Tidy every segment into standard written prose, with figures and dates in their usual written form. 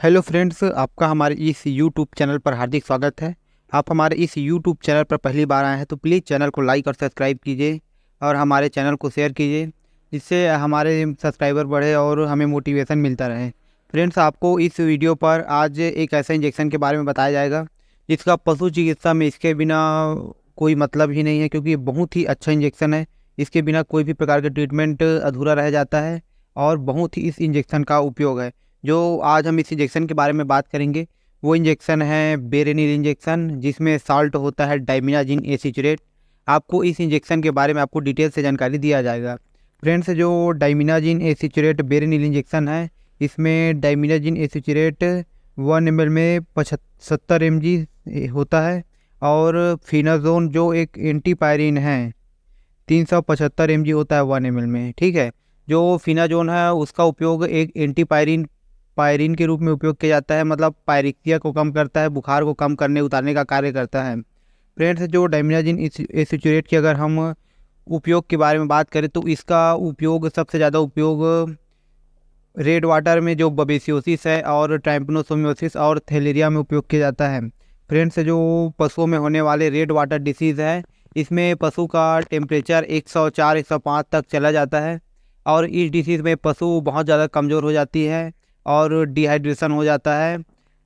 Hello friends, आपका हमारे इस यूट्यूब चैनल पर हार्दिक स्वागत है। आप हमारे इस यूट्यूब चैनल पर पहली बार आए हैं तो प्लीज़ चैनल को लाइक और सब्सक्राइब कीजिए और हमारे चैनल को शेयर कीजिए, जिससे हमारे सब्सक्राइबर बढ़े और हमें मोटिवेशन मिलता रहे। फ्रेंड्स, आपको इस वीडियो पर आज एक ऐसा इंजेक्शन के बारे में बताया जाएगा जिसका पशु चिकित्सा में इसके बिना कोई मतलब ही नहीं है, क्योंकि ये बहुत ही अच्छा इंजेक्शन है। इसके बिना कोई भी प्रकार का ट्रीटमेंट अधूरा रह जाता है और बहुत ही इस इंजेक्शन का उपयोग है। जो आज हम इस इंजेक्शन के बारे में बात करेंगे वो इंजेक्शन है बेरेनिल इंजेक्शन, जिसमें साल्ट होता है डाइमिनाजिन एसिचुरेट। आपको इस इंजेक्शन के बारे में आपको डिटेल से जानकारी दिया जाएगा। फ्रेंड्स, जो डाइमिनाजिन एसिचुरेट बेरेनिल इंजेक्शन है, इसमें डाइमिनाजिन एसिचुरेट 1 ml में 70 mg होता है और फिनाजोन जो एक एंटीपायरिन है 375 mg होता है 1 ml में। ठीक है, जो फिनाजोन है उसका उपयोग एक एंटीपायरिन पायरिन के रूप में उपयोग किया जाता है, मतलब पायरिकिया को कम करता है, बुखार को कम करने उतारने का कार्य करता है। फ्रेंड्स, जो डाइमिनाजिन एसिचुरेट की अगर हम उपयोग के बारे में बात करें तो इसका उपयोग सबसे ज़्यादा उपयोग रेड वाटर में जो बबेसियोसिस है और ट्राइम्पनोसोमियोसिस और थैलेरिया में उपयोग किया जाता है। फ्रेंड्स, जो पशुओं में होने वाले रेड वाटर डिसीज़ है, इसमें पशु का टेम्परेचर 104-105 तक चला जाता है और इस डिसीज़ में पशु बहुत ज़्यादा कमज़ोर हो जाती है और डिहाइड्रेशन हो जाता है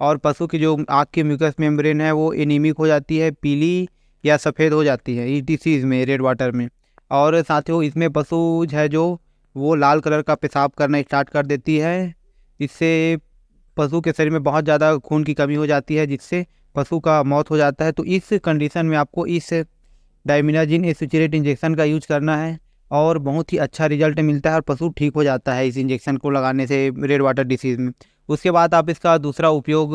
और पशु की जो आँख की म्यूकस मेम्ब्रेन है वो एनीमिक हो जाती है, पीली या सफ़ेद हो जाती है इस डिसीज़ में, रेड वाटर में। और साथियों, इसमें पशु है जो वो लाल कलर का पेशाब करना स्टार्ट कर देती है। इससे पशु के शरीर में बहुत ज़्यादा खून की कमी हो जाती है, जिससे पशु का मौत हो जाता है। तो इस कंडीशन में आपको इस डाइमिनाजिन एसिचुरेट इंजेक्शन का यूज करना है और बहुत ही अच्छा रिजल्ट मिलता है और पशु ठीक हो जाता है इस इंजेक्शन को लगाने से रेड वाटर डिसीज़ में। उसके बाद आप इसका दूसरा उपयोग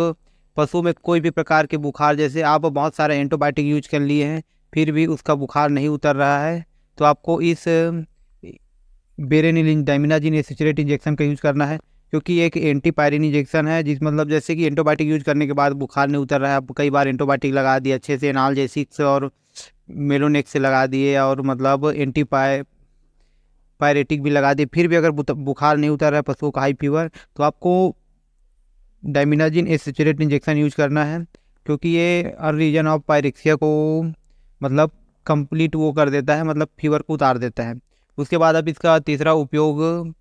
पशु में कोई भी प्रकार के बुखार, जैसे आप बहुत सारे एंटीबायोटिक यूज कर लिए हैं फिर भी उसका बुखार नहीं उतर रहा है, तो आपको इस बेरेनिल डाइमिनाजिन एसिचुरेट इंजेक्शन का यूज करना है, क्योंकि एक एंटीपायरिन इंजेक्शन है। जिस मतलब जैसे कि एंटीबायोटिक यूज करने के बाद बुखार नहीं उतर रहा है, आप कई बार एंटीबायोटिक लगा दिए अच्छे से, एनाल्जेसिक्स और मेलोनेक्स से लगा दिए और मतलब पायरेटिक भी लगा दिए, फिर भी अगर बुखार नहीं उतर रहा है पशुओं का हाई फीवर, तो आपको डाइमिनाजिन एसिचुरेट इंजेक्शन यूज करना है, क्योंकि ये हर रीजन ऑफ पायरेक्सिया को मतलब कंप्लीट वो कर देता है, मतलब फीवर को उतार देता है। उसके बाद अब इसका तीसरा उपयोग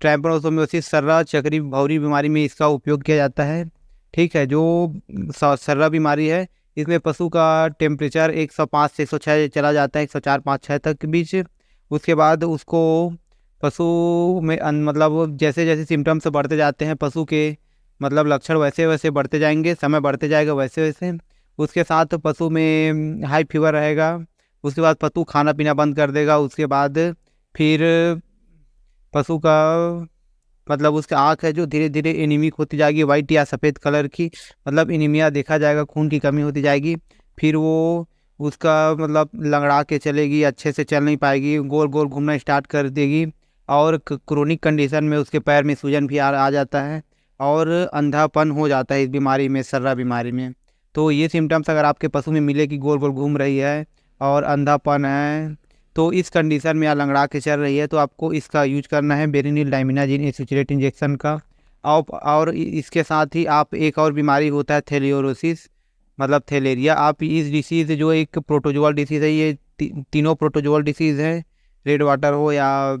ट्राइम्पनोसोमियोसिस सर्रा चक्री भौरी बीमारी में इसका उपयोग किया जाता है। ठीक है, जो सर्रा बीमारी है इसमें पशु का टेम्परेचर 105 से 106 चला जाता है, 104-105-106 तक के बीच। उसके बाद उसको पशु में मतलब जैसे जैसे सिम्टम्स बढ़ते जाते हैं पशु के, मतलब लक्षण वैसे वैसे बढ़ते जाएंगे, समय बढ़ते जाएगा वैसे वैसे। उसके साथ पशु में हाई फीवर रहेगा। उसके बाद पशु खाना पीना बंद कर देगा। उसके बाद फिर पशु का मतलब उसकी आँख है जो धीरे धीरे एनीमिक होती जाएगी, वाइट या सफ़ेद कलर की, मतलब एनीमिया देखा जाएगा, खून की कमी होती जाएगी। फिर वो उसका मतलब लंगड़ा के चलेगी, अच्छे से चल नहीं पाएगी, गोल गोल घूमना स्टार्ट कर देगी और क्रोनिक कंडीशन में उसके पैर में सूजन भी आ जाता है और अंधापन हो जाता है इस बीमारी में, सर्रा बीमारी में। तो ये सिम्टम्स अगर आपके पशु में मिले कि गोल गोल घूम रही है और अंधापन है, तो इस कंडीशन में या लंगड़ा के चल रही है, तो आपको इसका यूज करना है बेरेनिल डाइमिनाजिन एसिचुरेट इंजेक्शन का। और इसके साथ ही आप एक और बीमारी होता है थैलियोरोसिस, मतलब थैलेरिया। आप इस डिसीज़ जो एक प्रोटोजोअल डिसीज़ है, ये तीनों प्रोटोजोअल डिसीज़ है, रेड वाटर हो या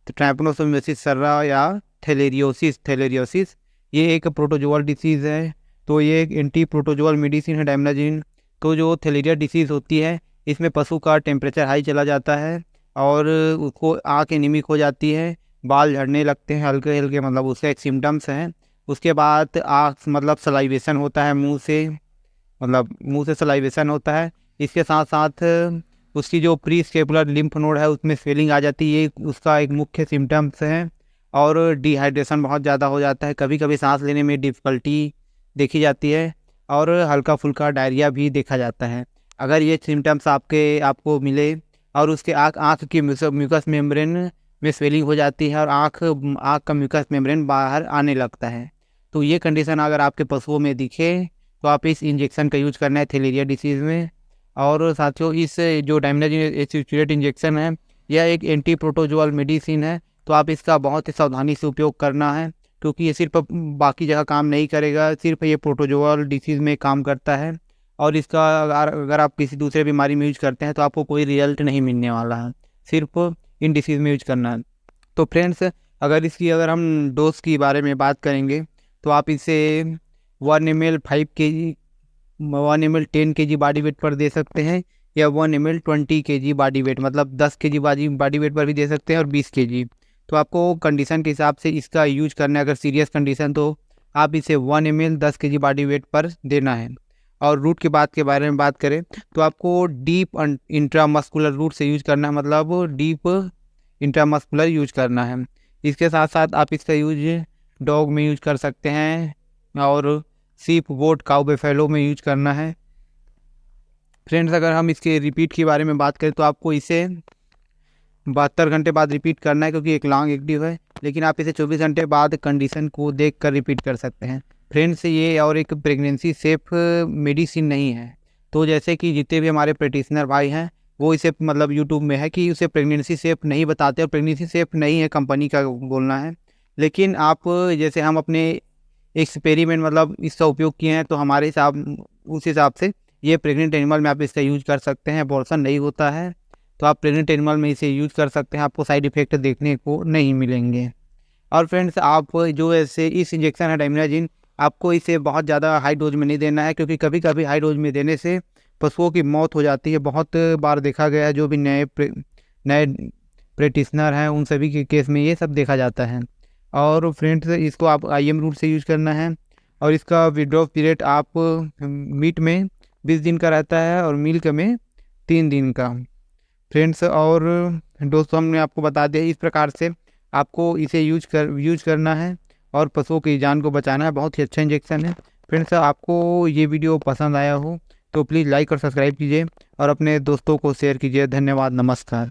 ट्राइम्पनोसोमियोसिस सर्रा या थैलेरियोसिस, ये एक प्रोटोजोअल डिसीज़ है। तो ये एक एंटी प्रोटोजोअल मेडिसिन है डाइमिनाजिन। तो जो थैलेरिया डिसीज़ होती है इसमें पशु का टेम्परेचर हाई चला जाता है और उसको आँख एनीमिक हो जाती है, बाल झड़ने लगते हैं हल्के हल्के, मतलब उसका एक सिम्टम्स हैं। उसके बाद आँख मतलब सलाइवेशन होता है मुंह से, मतलब मुंह से सलाइवेशन होता है। इसके साथ साथ उसकी जो प्री स्केपुलर लिम्फ नोड है उसमें स्वेलिंग आ जाती है, ये उसका एक मुख्य सिम्टम्स है। और डिहाइड्रेशन बहुत ज़्यादा हो जाता है, कभी कभी सांस लेने में डिफ़िकल्टी देखी जाती है और हल्का फुल्का डायरिया भी देखा जाता है। अगर ये सिम्टम्स आपको मिले और उसके आँख की म्यूकस मेम्ब्रेन में स्वेलिंग हो जाती है और आँख का म्यूकस मेम्ब्रेन बाहर आने लगता है, तो ये कंडीशन अगर आपके पशुओं में दिखे तो आप इस इंजेक्शन का यूज करना है थैलेरिया डिसीज़ में। और साथियों, इस जो डाइमिनाजिन एसिचुरेट इंजेक्शन है यह एक एंटी प्रोटोजोअल मेडिसिन है, तो आप इसका बहुत ही सावधानी से उपयोग करना है क्योंकि ये सिर्फ बाकी जगह काम नहीं करेगा, सिर्फ ये प्रोटोजोअल डिसीज़ में काम करता है। और इसका अगर आप किसी दूसरे बीमारी में यूज करते हैं तो आपको कोई रिजल्ट नहीं मिलने वाला है, सिर्फ इन डिसीज़ में यूज करना है। तो फ्रेंड्स, अगर हम डोज की बारे में बात करेंगे तो आप इसे 1 ml 5 kg, 1 ml 10 kg body weight पर दे सकते हैं, या 1 ml 20 kg बॉडी वेट, मतलब 10 kg बॉडी वेट पर भी दे सकते हैं और 20 kg। तो आपको कंडीशन के हिसाब से इसका यूज करना है। अगर सीरियस कंडीशन तो आप इसे 1 ml 10 kg बॉडी वेट पर देना है। और रूट के बारे में बात करें तो आपको डीप इंट्रामस्कुलर रूट से यूज करना है, मतलब डीप इंट्रामस्कुलर यूज करना है। इसके साथ साथ आप इसका यूज डॉग में यूज कर सकते हैं और सीप, गोट, काऊ, बेफेलो में यूज करना है। फ्रेंड्स, अगर हम इसके रिपीट के बारे में बात करें तो आपको इसे 72 घंटे बाद रिपीट करना है, क्योंकि एक लॉन्ग एक्टिव है, लेकिन आप इसे 24 घंटे बाद कंडीशन को देख कर रिपीट कर सकते हैं। फ्रेंड्स, ये और एक प्रेगनेंसी सेफ मेडिसिन नहीं है। तो जैसे कि जितने भी हमारे प्रैक्टिशनर भाई हैं वो इसे मतलब यूट्यूब में है कि उसे प्रेगनेंसी सेफ नहीं बताते, और प्रेगनेंसी सेफ नहीं है कंपनी का बोलना है। लेकिन आप जैसे हम अपने एक्सपेरिमेंट मतलब इसका उपयोग किए हैं, तो हमारे उस हिसाब से ये प्रेग्नेंट एनिमल में आप इसका यूज कर सकते हैं, अबॉर्शन नहीं होता है। तो आप प्रेग्नेंट एनिमल में इसे यूज कर सकते हैं, आपको साइड इफेक्ट देखने को नहीं मिलेंगे। और फ्रेंड्स, आप जो ऐसे इस इंजेक्शन है डाइमिनाजिन, आपको इसे बहुत ज़्यादा हाई डोज में नहीं देना है, क्योंकि कभी कभी हाई डोज में देने से पशुओं की मौत हो जाती है। बहुत बार देखा गया है, जो भी नए प्रैक्टिशनर हैं उन सभी के केस में ये सब देखा जाता है। और फ्रेंड्स, इसको आप IM रूट से यूज करना है, और इसका विड्रॉ पीरियड आप मीट में 20 दिन का रहता है और मिल्क में 3 दिन का। फ्रेंड्स, और दोस्तों, हमने आपको बता दिया इस प्रकार से आपको इसे यूज करना है और पशुओं की जान को बचाना है। बहुत ही अच्छा इंजेक्शन है। फ्रेंड्स, आपको ये वीडियो पसंद आया हो तो प्लीज़ लाइक और सब्सक्राइब कीजिए और अपने दोस्तों को शेयर कीजिए। धन्यवाद, नमस्कार।